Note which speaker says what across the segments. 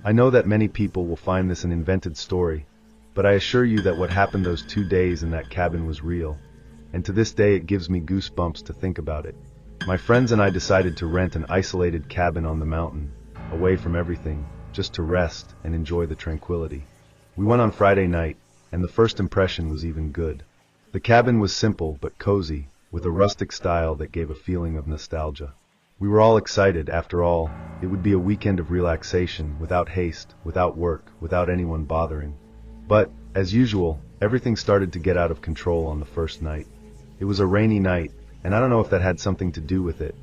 Speaker 1: I know that many people will find this an invented story, but I assure you that what happened those 2 days in that cabin was real, and to this day it gives me goosebumps to think about it. My friends and I decided to rent an isolated cabin on the mountain, away from everything, just to rest and enjoy the tranquility. We went on Friday night, and the first impression was even good. The cabin was simple but cozy, with a rustic style that gave a feeling of nostalgia. We were all excited. After all, it would be a weekend of relaxation, without haste, without work, without anyone bothering. But, as usual, everything started to get out of control on the first night. It was a rainy night, and I don't know if that had something to do with it,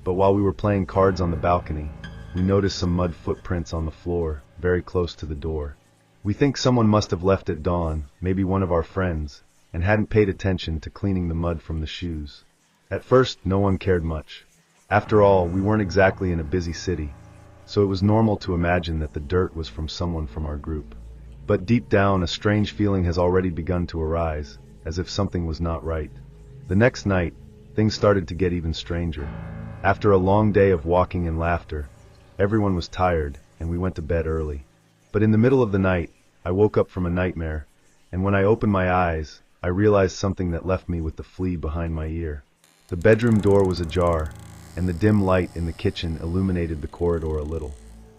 Speaker 1: but while we were playing cards on the balcony, we noticed some mud footprints on the floor, very close to the door. We think someone must have left at dawn, maybe one of our friends, and hadn't paid attention to cleaning the mud from the shoes. At first, no one cared much. After all, we weren't exactly in a busy city, so it was normal to imagine that the dirt was from someone from our group. But deep down, a strange feeling has already begun to arise, as if something was not right. The next night, things started to get even stranger. After a long day of walking and laughter, everyone was tired, and we went to bed early. But in the middle of the night, I woke up from a nightmare, and when I opened my eyes, I realized something that left me with the flea behind my ear. The bedroom door was ajar, and the dim light in the kitchen illuminated the corridor a little.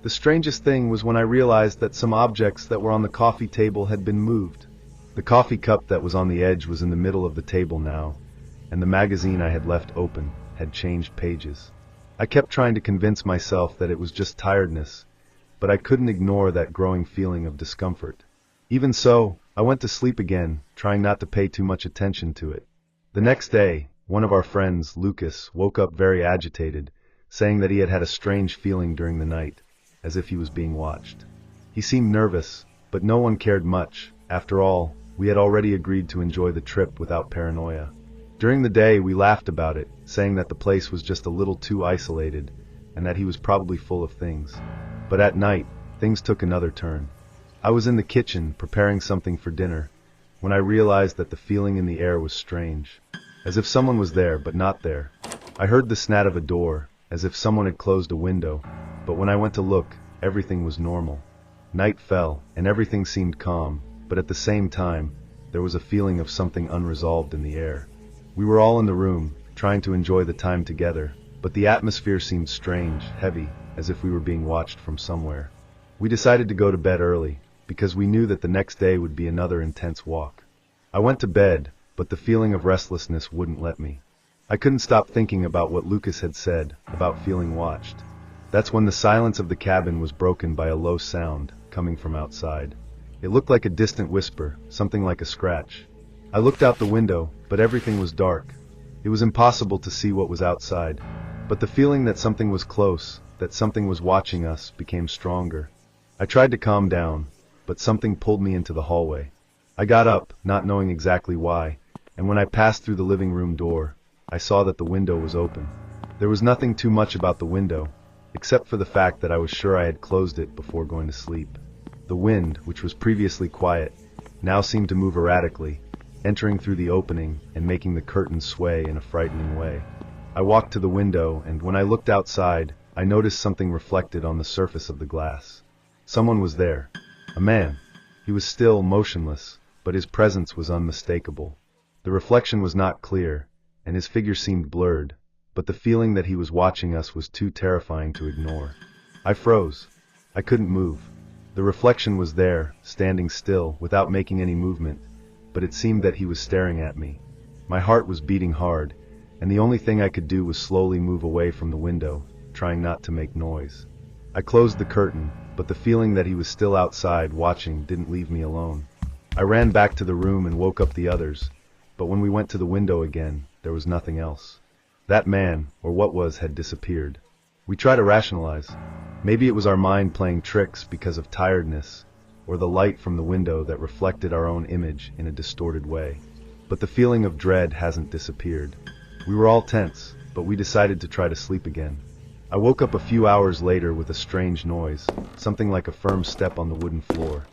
Speaker 1: The strangest thing was when I realized that some objects that were on the coffee table had been moved. The coffee cup that was on the edge was in the middle of the table now, and the magazine I had left open had changed pages. I kept trying to convince myself that it was just tiredness, but I couldn't ignore that growing feeling of discomfort. Even so, I went to sleep again, trying not to pay too much attention to it. The next day, one of our friends, Lucas, woke up very agitated, saying that he had had a strange feeling during the night, as if he was being watched. He seemed nervous, but no one cared much. After all, we had already agreed to enjoy the trip without paranoia. During the day, we laughed about it, saying that the place was just a little too isolated, and that he was probably full of things. But at night, things took another turn. I was in the kitchen, preparing something for dinner, when I realized that the feeling in the air was strange. As if someone was there, but not there. I heard the snap of a door, as if someone had closed a window, but when I went to look, everything was normal. Night fell, and everything seemed calm, but at the same time, there was a feeling of something unresolved in the air. We were all in the room, trying to enjoy the time together, but the atmosphere seemed strange, heavy, as if we were being watched from somewhere. We decided to go to bed early, because we knew that the next day would be another intense walk. I went to bed, but the feeling of restlessness wouldn't let me. I couldn't stop thinking about what Lucas had said, about feeling watched. That's when the silence of the cabin was broken by a low sound, coming from outside. It looked like a distant whisper, something like a scratch. I looked out the window, but everything was dark. It was impossible to see what was outside, but the feeling that something was close, that something was watching us, became stronger. I tried to calm down, but something pulled me into the hallway. I got up, not knowing exactly why, and when I passed through the living room door, I saw that the window was open. There was nothing too much about the window, except for the fact that I was sure I had closed it before going to sleep. The wind, which was previously quiet, now seemed to move erratically, entering through the opening and making the curtains sway in a frightening way. I walked to the window, and when I looked outside, I noticed something reflected on the surface of the glass. Someone was there. A man. He was still motionless, but his presence was unmistakable. The reflection was not clear, and his figure seemed blurred, but the feeling that he was watching us was too terrifying to ignore. I froze. I couldn't move. The reflection was there, standing still, without making any movement, but it seemed that he was staring at me. My heart was beating hard, and the only thing I could do was slowly move away from the window, trying not to make noise. I closed the curtain, but the feeling that he was still outside watching didn't leave me alone. I ran back to the room and woke up the others, but when we went to the window again, there was nothing else. That man, or what was, had disappeared. We tried to rationalize. Maybe it was our mind playing tricks because of tiredness, or the light from the window that reflected our own image in a distorted way. But the feeling of dread hasn't disappeared. We were all tense, but we decided to try to sleep again. I woke up a few hours later with a strange noise, something like a firm step on the wooden floor.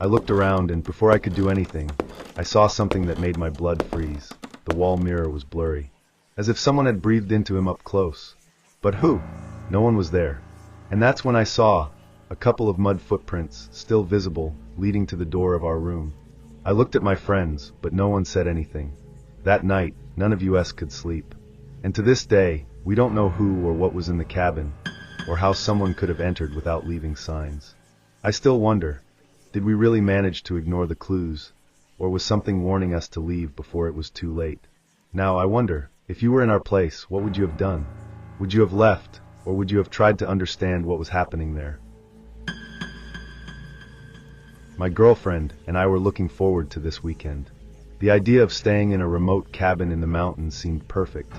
Speaker 1: I looked around, and before I could do anything, I saw something that made my blood freeze. The wall mirror was blurry, as if someone had breathed into him up close. But who? No one was there. And that's when I saw a couple of mud footprints, still visible, leading to the door of our room. I looked at my friends, but no one said anything. That night, none of us could sleep. And to this day, we don't know who or what was in the cabin, or how someone could have entered without leaving signs. I still wonder, did we really manage to ignore the clues, or was something warning us to leave before it was too late? Now, I wonder, if you were in our place, what would you have done? Would you have left, or would you have tried to understand what was happening there? My girlfriend and I were looking forward to this weekend. The idea of staying in a remote cabin in the mountains seemed perfect.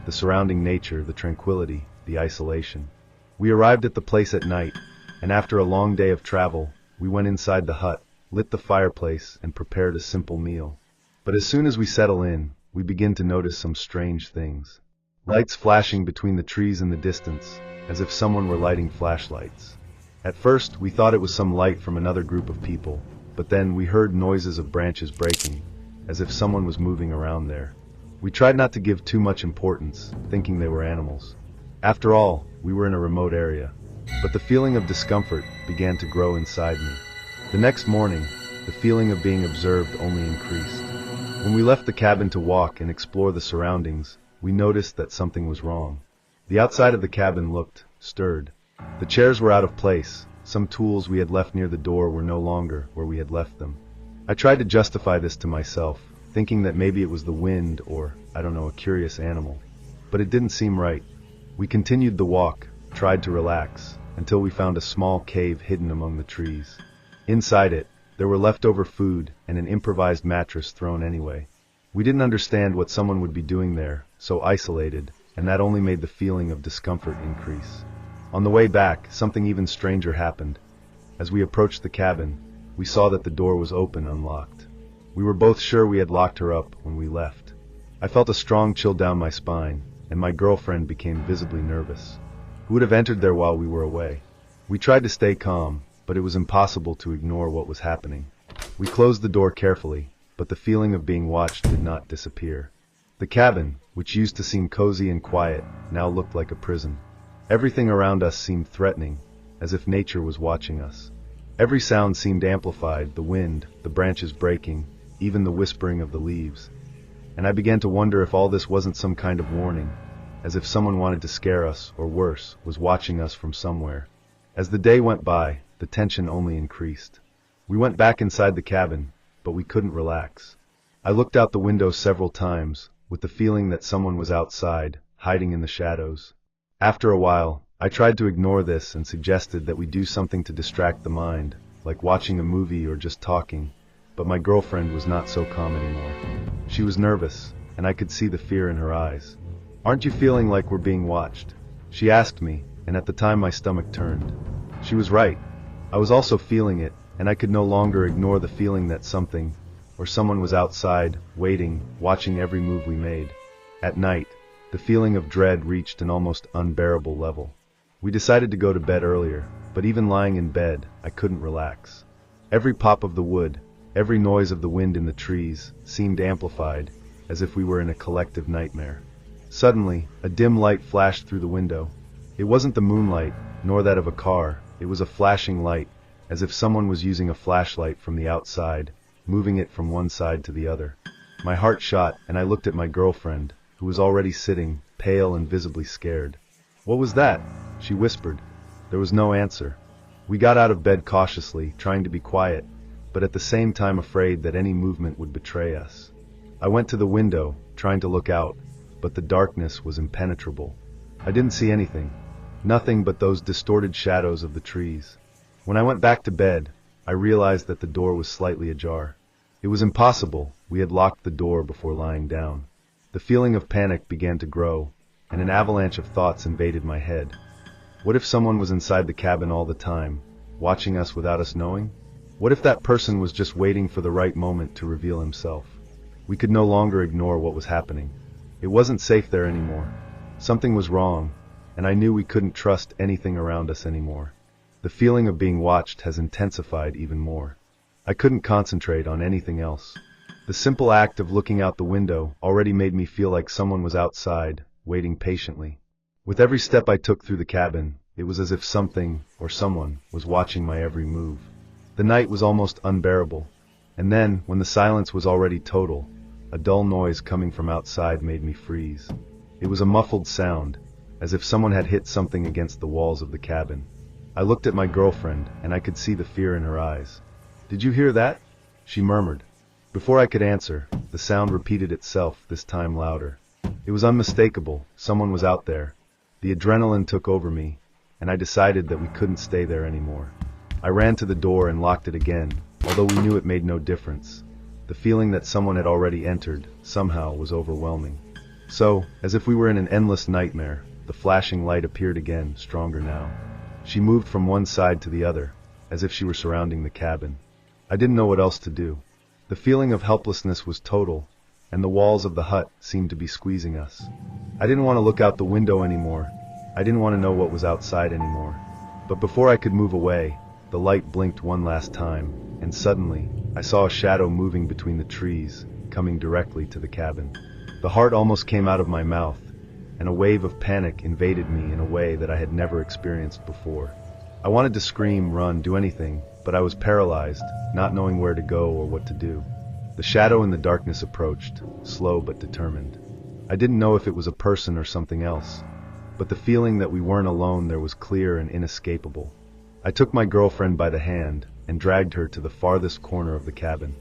Speaker 1: The surrounding nature, the tranquility, the isolation. We arrived at the place at night, and after a long day of travel, we went inside the hut, lit the fireplace, and prepared a simple meal. But as soon as we settle in, we begin to notice some strange things. Lights flashing between the trees in the distance, as if someone were lighting flashlights. At first, we thought it was some light from another group of people, but then we heard noises of branches breaking, as if someone was moving around there. We tried not to give too much importance, thinking they were animals. After all, we were in a remote area. But the feeling of discomfort began to grow inside me. The next morning, the feeling of being observed only increased. When we left the cabin to walk and explore the surroundings, we noticed that something was wrong. The outside of the cabin looked stirred. The chairs were out of place. Some tools we had left near the door were no longer where we had left them. I tried to justify this to myself, thinking that maybe it was the wind or, I don't know, a curious animal. But it didn't seem right. We continued the walk, tried to relax, until we found a small cave hidden among the trees. Inside it, there were leftover food and an improvised mattress thrown anyway. We didn't understand what someone would be doing there, so isolated, and that only made the feeling of discomfort increase. On the way back, something even stranger happened. As we approached the cabin, we saw that the door was open, unlocked. We were both sure we had locked her up when we left. I felt a strong chill down my spine, and my girlfriend became visibly nervous. Who would have entered there while we were away? We tried to stay calm, but it was impossible to ignore what was happening. We closed the door carefully, but the feeling of being watched did not disappear. The cabin, which used to seem cozy and quiet, now looked like a prison. Everything around us seemed threatening, as if nature was watching us. Every sound seemed amplified, the wind, the branches breaking, even the whispering of the leaves. And I began to wonder if all this wasn't some kind of warning, as if someone wanted to scare us, or worse, was watching us from somewhere. As the day went by, the tension only increased. We went back inside the cabin, but we couldn't relax. I looked out the window several times, with the feeling that someone was outside, hiding in the shadows. After a while, I tried to ignore this and suggested that we do something to distract the mind, like watching a movie or just talking, but my girlfriend was not so calm anymore. She was nervous, and I could see the fear in her eyes. "Aren't you feeling like we're being watched?" she asked me, and at the time my stomach turned. She was right. I was also feeling it, and I could no longer ignore the feeling that something, or someone was outside, waiting, watching every move we made. At night, the feeling of dread reached an almost unbearable level. We decided to go to bed earlier, but even lying in bed, I couldn't relax. Every pop of the wood, every noise of the wind in the trees, seemed amplified, as if we were in a collective nightmare. Suddenly, a dim light flashed through the window. It wasn't the moonlight, nor that of a car. It was a flashing light, as if someone was using a flashlight from the outside, moving it from one side to the other. My heart shot, and I looked at my girlfriend, who was already sitting, pale and visibly scared. "What was that?" she whispered. There was no answer. We got out of bed cautiously, trying to be quiet, but at the same time afraid that any movement would betray us. I went to the window, trying to look out, but the darkness was impenetrable. I didn't see anything. Nothing but those distorted shadows of the trees. When I went back to bed, I realized that the door was slightly ajar. It was impossible. We had locked the door before lying down. The feeling of panic began to grow, and an avalanche of thoughts invaded my head. What if someone was inside the cabin all the time, watching us without us knowing? What if that person was just waiting for the right moment to reveal himself? We could no longer ignore what was happening. It wasn't safe there anymore. Something was wrong, and I knew we couldn't trust anything around us anymore. The feeling of being watched has intensified even more. I couldn't concentrate on anything else. The simple act of looking out the window already made me feel like someone was outside, waiting patiently. With every step I took through the cabin, It was as if something, or someone, was watching my every move. The night was almost unbearable, and then, when the silence was already total, a dull noise coming from outside made me freeze. It was a muffled sound, as if someone had hit something against the walls of the cabin. I looked at my girlfriend, and I could see the fear in her eyes. "Did you hear that?" she murmured. Before I could answer, the sound repeated itself, this time louder. It was unmistakable. Someone was out there. The adrenaline took over me, and I decided that we couldn't stay there anymore. I ran to the door and locked it again, although we knew it made no difference. The feeling that someone had already entered, somehow, was overwhelming. So, as if we were in an endless nightmare, the flashing light appeared again, stronger now. She moved from one side to the other, as if she were surrounding the cabin. I didn't know what else to do. The feeling of helplessness was total, and the walls of the hut seemed to be squeezing us. I didn't want to look out the window anymore. I didn't want to know what was outside anymore. But before I could move away, the light blinked one last time, and suddenly, I saw a shadow moving between the trees, coming directly to the cabin. The heart almost came out of my mouth, and a wave of panic invaded me in a way that I had never experienced before. I wanted to scream, run, do anything, but I was paralyzed, not knowing where to go or what to do. The shadow in the darkness approached, slow but determined. I didn't know if it was a person or something else, but the feeling that we weren't alone there was clear and inescapable. I took my girlfriend by the hand and dragged her to the farthest corner of the cabin.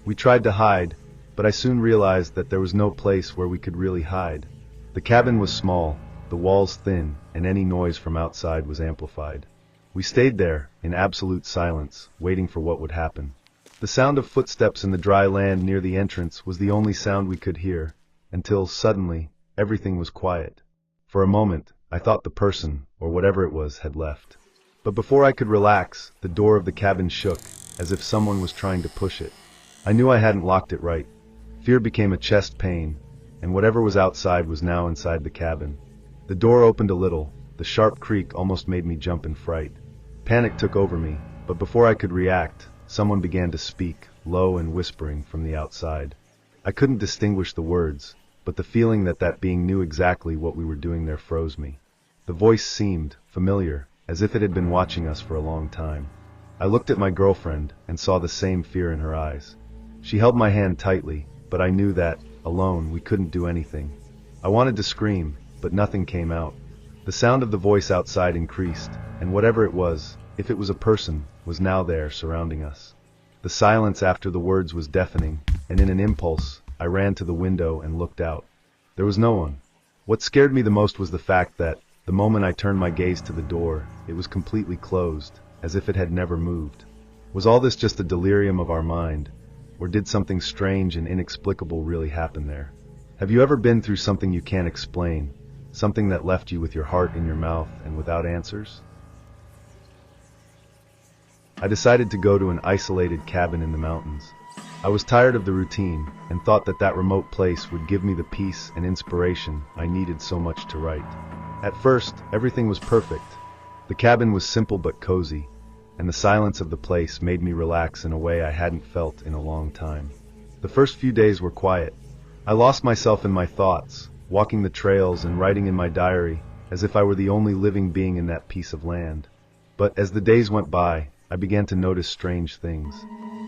Speaker 1: We tried to hide, but I soon realized that there was no place where we could really hide. The cabin was small, the walls thin, and any noise from outside was amplified. We stayed there, in absolute silence, waiting for what would happen. The sound of footsteps in the dry land near the entrance was the only sound we could hear, until, suddenly, everything was quiet. For a moment, I thought the person, or whatever it was, had left. But before I could relax, the door of the cabin shook, as if someone was trying to push it. I knew I hadn't locked it right. Fear became a chest pain, and whatever was outside was now inside the cabin. The door opened a little. The sharp creak almost made me jump in fright. Panic took over me, but before I could react, someone began to speak, low and whispering, from the outside. I couldn't distinguish the words, but the feeling that that being knew exactly what we were doing there froze me. The voice seemed familiar, as if it had been watching us for a long time. I looked at my girlfriend and saw the same fear in her eyes. She held my hand tightly, but I knew that, alone, we couldn't do anything. I wanted to scream, but nothing came out. The sound of the voice outside increased, and whatever it was, if it was a person, was now there, surrounding us. The silence after the words was deafening, and in an impulse, I ran to the window and looked out. There was no one. What scared me the most was the fact that, the moment I turned my gaze to the door, it was completely closed, as if it had never moved. Was all this just a delirium of our mind, or did something strange and inexplicable really happen there? Have you ever been through something you can't explain? Something that left you with your heart in your mouth and without answers? I decided to go to an isolated cabin in the mountains. I was tired of the routine and thought that that remote place would give me the peace and inspiration I needed so much to write. At first, everything was perfect. The cabin was simple but cozy, and the silence of the place made me relax in a way I hadn't felt in a long time. The first few days were quiet. I lost myself in my thoughts, walking the trails and writing in my diary, as if I were the only living being in that piece of land. But as the days went by, I began to notice strange things.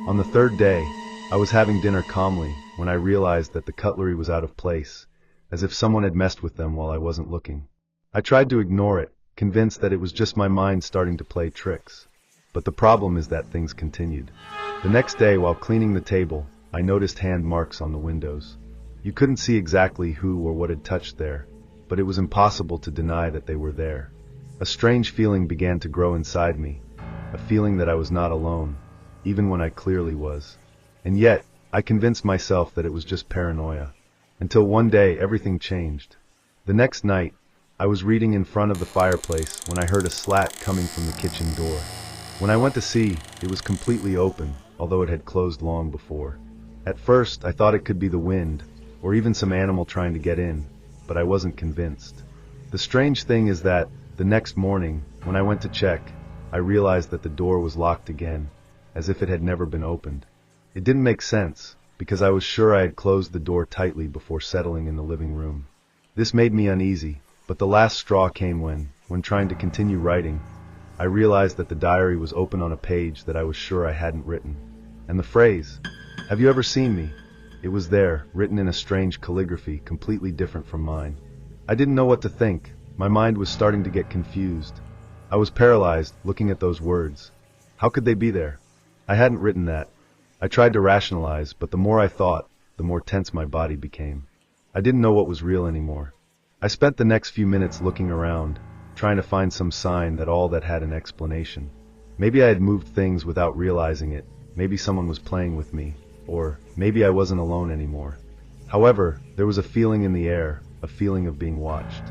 Speaker 1: On the third day, I was having dinner calmly when I realized that the cutlery was out of place, as if someone had messed with them while I wasn't looking. I tried to ignore it, convinced that it was just my mind starting to play tricks. But the problem is that things continued. The next day, while cleaning the table, I noticed hand marks on the windows. You couldn't see exactly who or what had touched there, but it was impossible to deny that they were there. A strange feeling began to grow inside me, a feeling that I was not alone, even when I clearly was. And yet, I convinced myself that it was just paranoia. Until one day, everything changed. The next night, I was reading in front of the fireplace when I heard a slat coming from the kitchen door. When I went to see, it was completely open, although it had closed long before. At first, I thought it could be the wind, or even some animal trying to get in, but I wasn't convinced. The strange thing is that, the next morning, when I went to check, I realized that the door was locked again, as if it had never been opened. It didn't make sense, because I was sure I had closed the door tightly before settling in the living room. This made me uneasy, but the last straw came when, when trying to continue writing, I realized that the diary was open on a page that I was sure I hadn't written. And the phrase, "Have you ever seen me?" It was there, written in a strange calligraphy completely different from mine. I didn't know what to think. My mind was starting to get confused. I was paralyzed, looking at those words. How could they be there? I hadn't written that. I tried to rationalize, but the more I thought, the more tense my body became. I didn't know what was real anymore. I spent the next few minutes looking around, trying to find some sign that all that had an explanation. Maybe I had moved things without realizing it. Maybe someone was playing with me. Or maybe I wasn't alone anymore. However, there was a feeling in the air, a feeling of being watched.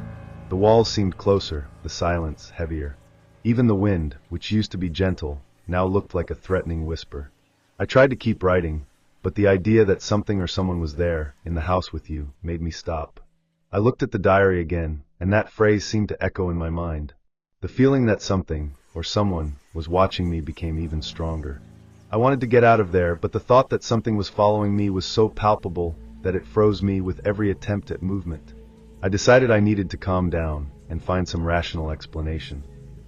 Speaker 1: The walls seemed closer, the silence heavier. Even the wind, which used to be gentle, now looked like a threatening whisper. I tried to keep writing, but the idea that something or someone was there, in the house with you, made me stop. I looked at the diary again, and that phrase seemed to echo in my mind. The feeling that something, or someone, was watching me became even stronger. I wanted to get out of there, but the thought that something was following me was so palpable that it froze me with every attempt at movement. I decided I needed to calm down and find some rational explanation.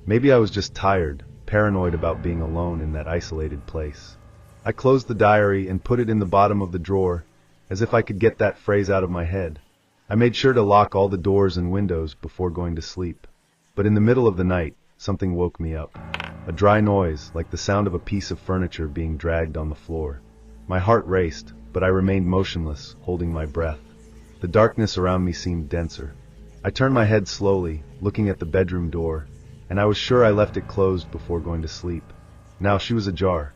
Speaker 1: Maybe I was just tired, paranoid about being alone in that isolated place. I closed the diary and put it in the bottom of the drawer, as if I could get that phrase out of my head. I made sure to lock all the doors and windows before going to sleep. But in the middle of the night, something woke me up. A dry noise, like the sound of a piece of furniture being dragged on the floor. My heart raced, but I remained motionless, holding my breath. The darkness around me seemed denser. I turned my head slowly, looking at the bedroom door, and I was sure I left it closed before going to sleep. Now she was ajar.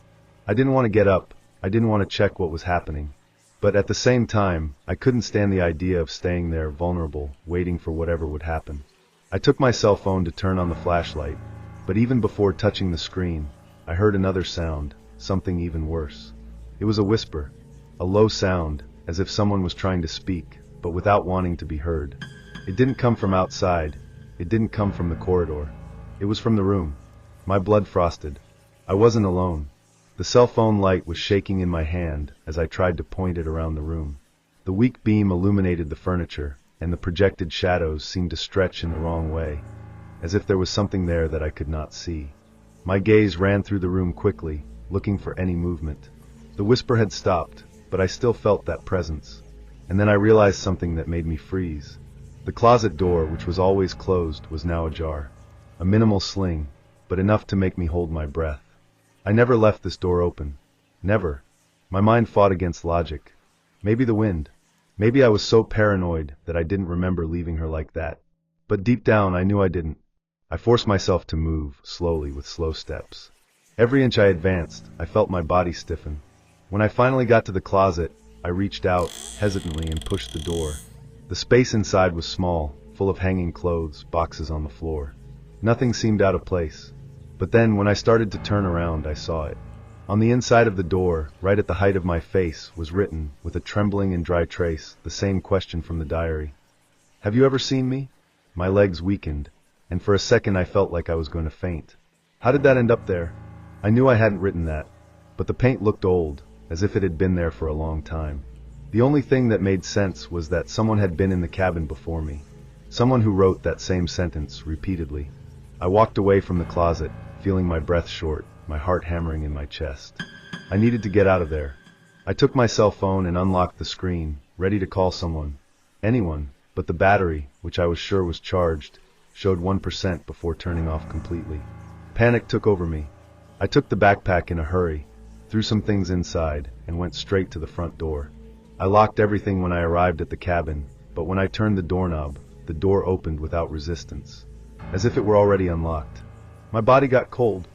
Speaker 1: I didn't want to get up. I didn't want to check what was happening. But at the same time, I couldn't stand the idea of staying there vulnerable, waiting for whatever would happen. I took my cell phone to turn on the flashlight, but even before touching the screen, I heard another sound, something even worse. It was a whisper, a low sound, as if someone was trying to speak, but without wanting to be heard. It didn't come from outside. It didn't come from the corridor. It was from the room. My blood frosted. I wasn't alone. The cell phone light was shaking in my hand as I tried to point it around the room. The weak beam illuminated the furniture, and the projected shadows seemed to stretch in the wrong way, as if there was something there that I could not see. My gaze ran through the room quickly, looking for any movement. The whisper had stopped, but I still felt that presence. And then I realized something that made me freeze. The closet door, which was always closed, was now ajar. A minimal sling, but enough to make me hold my breath. I never left this door open. Never. My mind fought against logic. Maybe the wind. Maybe I was so paranoid that I didn't remember leaving her like that. But deep down I knew I didn't. I forced myself to move, slowly, with slow steps. Every inch I advanced, I felt my body stiffen. When I finally got to the closet, I reached out, hesitantly, and pushed the door. The space inside was small, full of hanging clothes, boxes on the floor. Nothing seemed out of place. But then, when I started to turn around, I saw it. On the inside of the door, right at the height of my face, was written, with a trembling and dry trace, the same question from the diary. "Have you ever seen me?" My legs weakened, and for a second I felt like I was going to faint. How did that end up there? I knew I hadn't written that, but the paint looked old, as if it had been there for a long time. The only thing that made sense was that someone had been in the cabin before me. Someone who wrote that same sentence repeatedly. I walked away from the closet, feeling my breath short, my heart hammering in my chest. I needed to get out of there. I took my cell phone and unlocked the screen, ready to call someone. Anyone, but the battery, which I was sure was charged, showed 1% before turning off completely. Panic took over me. I took the backpack in a hurry, threw some things inside, and went straight to the front door. I locked everything when I arrived at the cabin, but when I turned the doorknob, the door opened without resistance, as if it were already unlocked. My body got cold.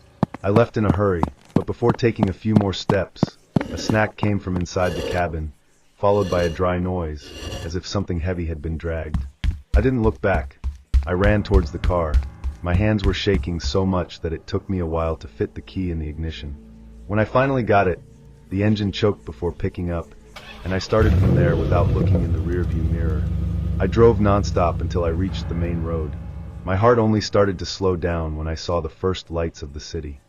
Speaker 1: I left in a hurry, but before taking a few more steps, a snack came from inside the cabin, followed by a dry noise, as if something heavy had been dragged. I didn't look back. I ran towards the car. My hands were shaking so much that it took me a while to fit the key in the ignition. When I finally got it, the engine choked before picking up, and I started from there without looking in the rearview mirror. I drove nonstop until I reached the main road. My heart only started to slow down when I saw the first lights of the city.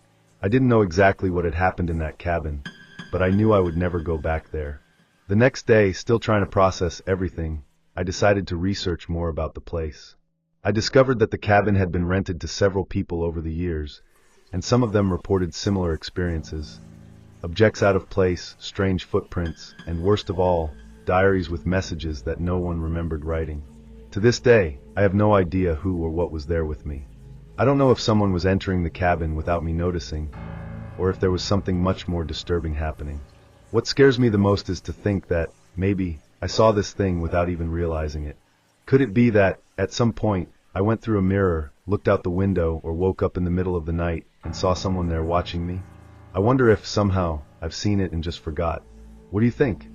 Speaker 1: I didn't know exactly what had happened in that cabin, but I knew I would never go back there. The next day, still trying to process everything, I decided to research more about the place. I discovered that the cabin had been rented to several people over the years, and some of them reported similar experiences. Objects out of place, strange footprints, and worst of all, diaries with messages that no one remembered writing. To this day, I have no idea who or what was there with me. I don't know if someone was entering the cabin without me noticing, or if there was something much more disturbing happening. What scares me the most is to think that, maybe, I saw this thing without even realizing it. Could it be that, at some point, I went through a mirror, looked out the window, or woke up in the middle of the night and saw someone there watching me? I wonder if, somehow, I've seen it and just forgot. What do you think?